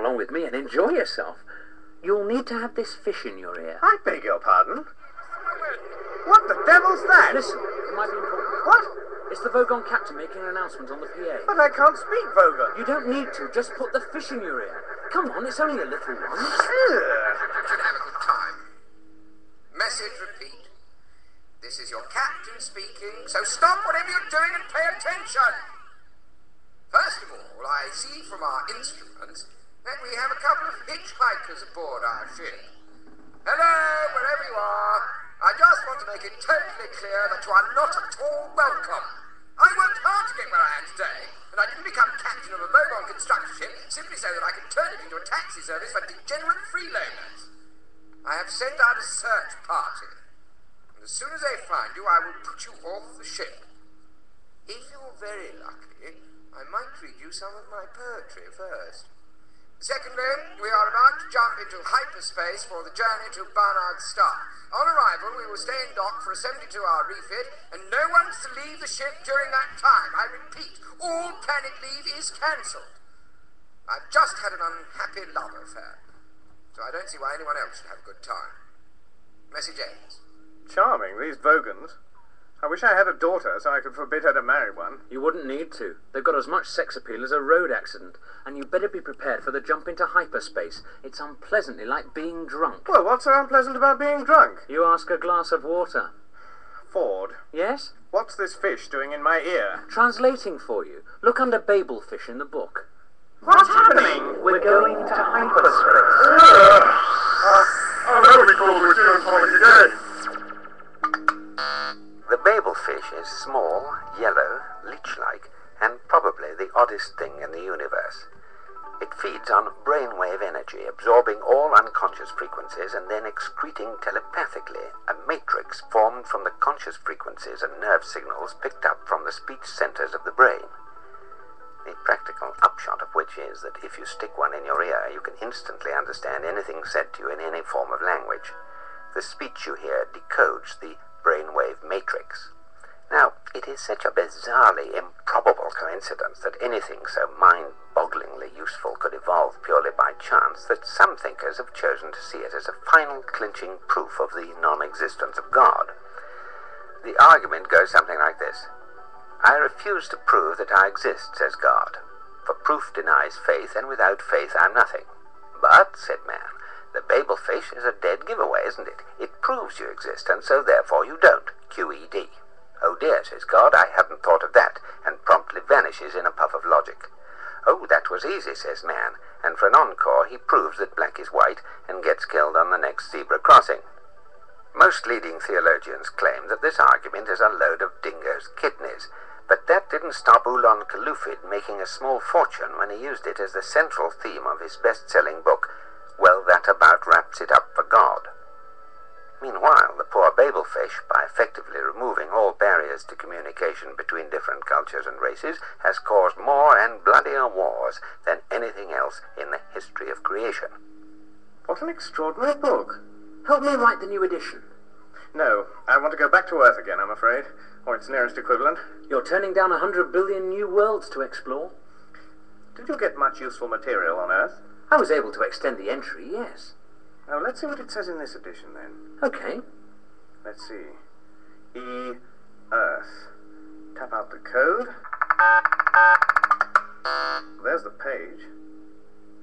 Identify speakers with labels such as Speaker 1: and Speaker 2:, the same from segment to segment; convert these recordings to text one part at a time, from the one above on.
Speaker 1: along with me and enjoy yourself. You'll need to have this fish in your ear.
Speaker 2: I beg your pardon? What the devil's that?
Speaker 1: Listen, it might be important.
Speaker 2: What?
Speaker 1: It's the Vogon captain making an announcement on the PA.
Speaker 2: But I can't speak Vogon.
Speaker 1: You don't need to. Just put the fish in your ear. Come on, it's only a little one.
Speaker 2: Ugh.
Speaker 3: Should have a good time. Message repeat. This is your captain speaking, so stop whatever you're doing and pay attention. First of all, I see from our instruments that we have a couple of hitchhikers aboard our ship. Hello, wherever you are. I just want to make it totally clear that you are not at all welcome. I worked hard to get where I am today, and I didn't become captain of a Vogon construction ship simply so that I could turn it into a taxi service for degenerate freeloaders. I have sent out a search party, and as soon as they find you, I will put you off the ship. If you're very lucky, I might read you some of my poetry first. Secondly, we are about to jump into hyperspace for the journey to Barnard's Star. On arrival, we will stay in dock for a 72-hour refit, and no one is to leave the ship during that time. I repeat, all planet leave is cancelled. I've just had an unhappy love affair, so I don't see why anyone else should have a good time. Message ends.
Speaker 2: Charming, these Vogons. I wish I had a daughter so I could forbid her to marry one.
Speaker 1: You wouldn't need to. They've got as much sex appeal as a road accident. And you better be prepared for the jump into hyperspace. It's unpleasantly like being drunk.
Speaker 2: Well, what's so unpleasant about being drunk?
Speaker 1: You ask a glass of water.
Speaker 2: Ford,
Speaker 1: Yes?
Speaker 2: what's this fish doing in my ear?
Speaker 1: Translating for you. Look under Babel fish in the book.
Speaker 2: What's happening?
Speaker 1: We're going to hyperspace.
Speaker 4: I'll never be called to a dinner party again.
Speaker 5: The Babel fish is small, yellow, leech-like, and probably the oddest thing in the universe. It feeds on brainwave energy, absorbing all unconscious frequencies and then excreting telepathically a matrix formed from the conscious frequencies and nerve signals picked up from the speech centers of the brain. The practical upshot of which is that if you stick one in your ear, you can instantly understand anything said to you in any form of language. The speech you hear decodes the brainwave matrix. Now, it is such a bizarrely improbable coincidence that anything so mind-bogglingly useful could evolve purely by chance that some thinkers have chosen to see it as a final clinching proof of the non-existence of God. The argument goes something like this. I refuse to prove that I exist, says God, for proof denies faith, and without faith I'm nothing. But, said man, the Babel fish is a dead giveaway, isn't it? It proves you exist, and so therefore you don't. QED. Oh dear, says God, I hadn't thought of that, and promptly vanishes in a puff of logic. Oh, that was easy, says man, and for an encore he proves that black is white and gets killed on the next zebra crossing. Most leading theologians claim that this argument is a load of dingo's kidneys, but that didn't stop Ulon Kalufid making a small fortune when he used it as the central theme of his best-selling book, Well, That About Wraps It Up for God. Meanwhile, the poor Babel fish, by effectively removing all barriers to communication between different cultures and races, has caused more and bloodier wars than anything else in the history of creation.
Speaker 2: What an extraordinary book.
Speaker 1: Help me write the new edition.
Speaker 2: No, I want to go back to Earth again, I'm afraid, or its nearest equivalent.
Speaker 1: You're turning down 100 billion new worlds to explore.
Speaker 2: Did you get much useful material on Earth?
Speaker 1: I was able to extend the entry, yes.
Speaker 2: Now, let's see what it says in this edition, then.
Speaker 1: Okay.
Speaker 2: Let's see. Earth. Tap out the code. There's the page.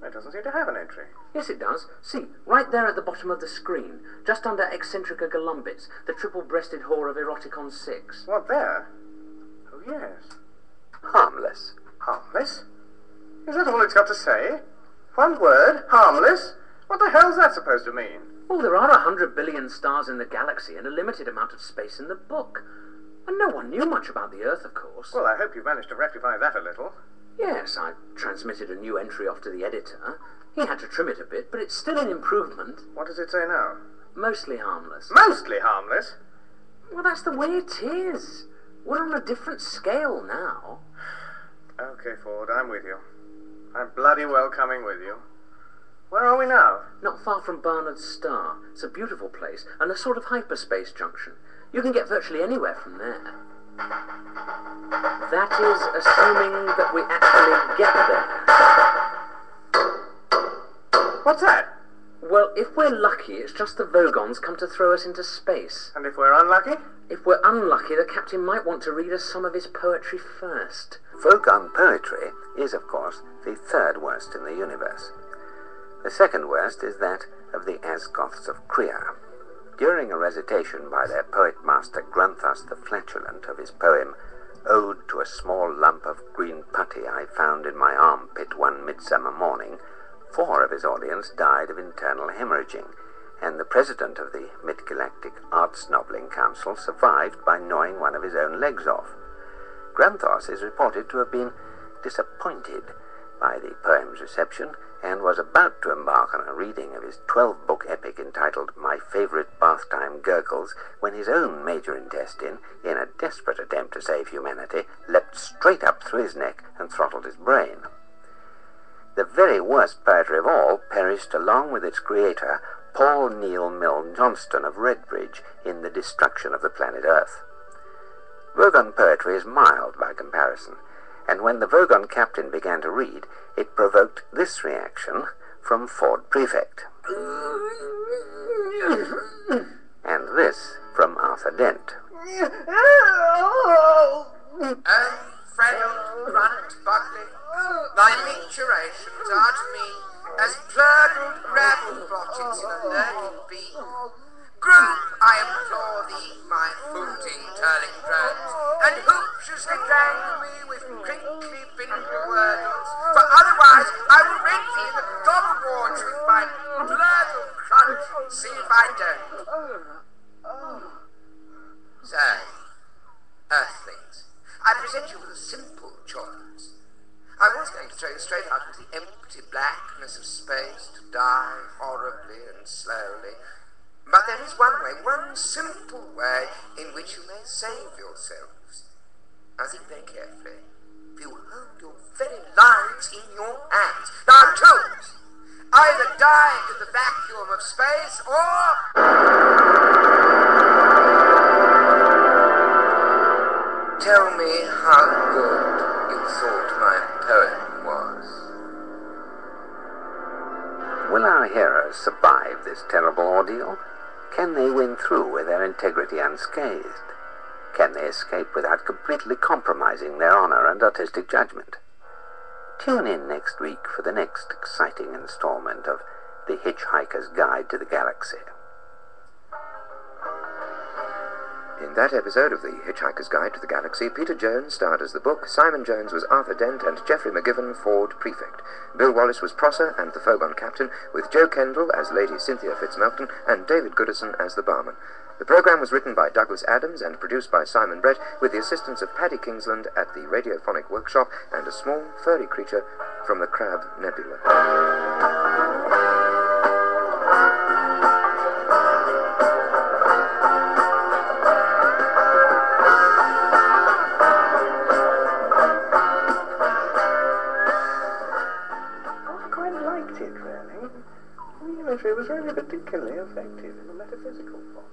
Speaker 2: It doesn't seem to have an entry.
Speaker 1: Yes, it does. See, right there at the bottom of the screen, just under Eccentrica Golumbits, the triple-breasted whore of Eroticon 6.
Speaker 2: What, there? Oh, yes.
Speaker 5: Harmless.
Speaker 2: Harmless? Is that all it's got to say? One word? Harmless? What the hell's that supposed to mean?
Speaker 1: Well, there are 100 billion stars in the galaxy and a limited amount of space in the book. And no one knew much about the Earth, of course.
Speaker 2: Well, I hope you've managed to rectify that a little.
Speaker 1: Yes, I transmitted a new entry off to the editor. He had to trim it a bit, but it's still an improvement.
Speaker 2: What does it say now?
Speaker 1: Mostly harmless.
Speaker 2: Mostly harmless?
Speaker 1: Well, that's the way it is. We're on a different scale now.
Speaker 2: Okay, Ford, I'm with you. I'm bloody well coming with you. Where are we now?
Speaker 1: Not far from Barnard's Star. It's a beautiful place, and a sort of hyperspace junction. You can get virtually anywhere from there. That is assuming that we actually get there.
Speaker 2: What's that?
Speaker 1: Well, if we're lucky, it's just the Vogons come to throw us into space.
Speaker 2: And if we're unlucky?
Speaker 1: If we're unlucky, the captain might want to read us some of his poetry first.
Speaker 5: Vogon poetry is, of course, the third worst in the universe. The second worst is that of the Asgoths of Kriya. During a recitation by their poet master Granthus the Flatulent of his poem Ode to a Small Lump of Green Putty I Found in My Armpit One Midsummer Morning, 4 of his audience died of internal hemorrhaging, and the president of the Mid-Galactic Arts Noveling Council survived by gnawing one of his own legs off. Granthos is reported to have been disappointed by the poem's reception and was about to embark on a reading of his 12-book epic entitled My Favorite Bath-Time Gurgles when his own major intestine, in a desperate attempt to save humanity, leapt straight up through his neck and throttled his brain. The very worst poetry of all perished along with its creator, Paul Neil Milne Johnston of Redbridge, in The Destruction of the Planet Earth. Vogon poetry is mild by comparison, and when the Vogon captain began to read, it provoked this reaction from Ford Prefect. And this from Arthur Dent.
Speaker 3: Friend, Grunt, Buckley, thy micturations are to me as plurdled gravel blotches in a lurking bee. Group, I implore thee, my footing turning drones, and hooptiously dangle me with crinkly bindle wordles, for otherwise I will rent thee in the gobble wards with my blurdle crunch, see if I don't. So, Earthlings, I present you with a simple choice. I was going to throw you straight out into the empty blackness of space to die horribly and slowly. But there is one way, one simple way, in which you may save yourselves. Now think very carefully. For you hold your very lives in your hands. Now choose! Either die in the vacuum of space, or... Tell me how good you thought my poem was.
Speaker 5: Will our heroes survive this terrible ordeal? Can they win through with their integrity unscathed? Can they escape without completely compromising their honor and artistic judgment? Tune in next week for the next exciting installment of The Hitchhiker's Guide to the Galaxy.
Speaker 6: In that episode of The Hitchhiker's Guide to the Galaxy, Peter Jones starred as the book, Simon Jones was Arthur Dent, and Geoffrey McGivern, Ford Prefect. Bill Wallace was Prosser and the Vogon Captain, with Joe Kendall as Lady Cynthia Fitzmelton and David Goodison as the barman. The programme was written by Douglas Adams and produced by Simon Brett, with the assistance of Paddy Kingsland at the Radiophonic Workshop and a small furry creature from the Crab Nebula.
Speaker 2: It was really particularly effective in the metaphysical plot.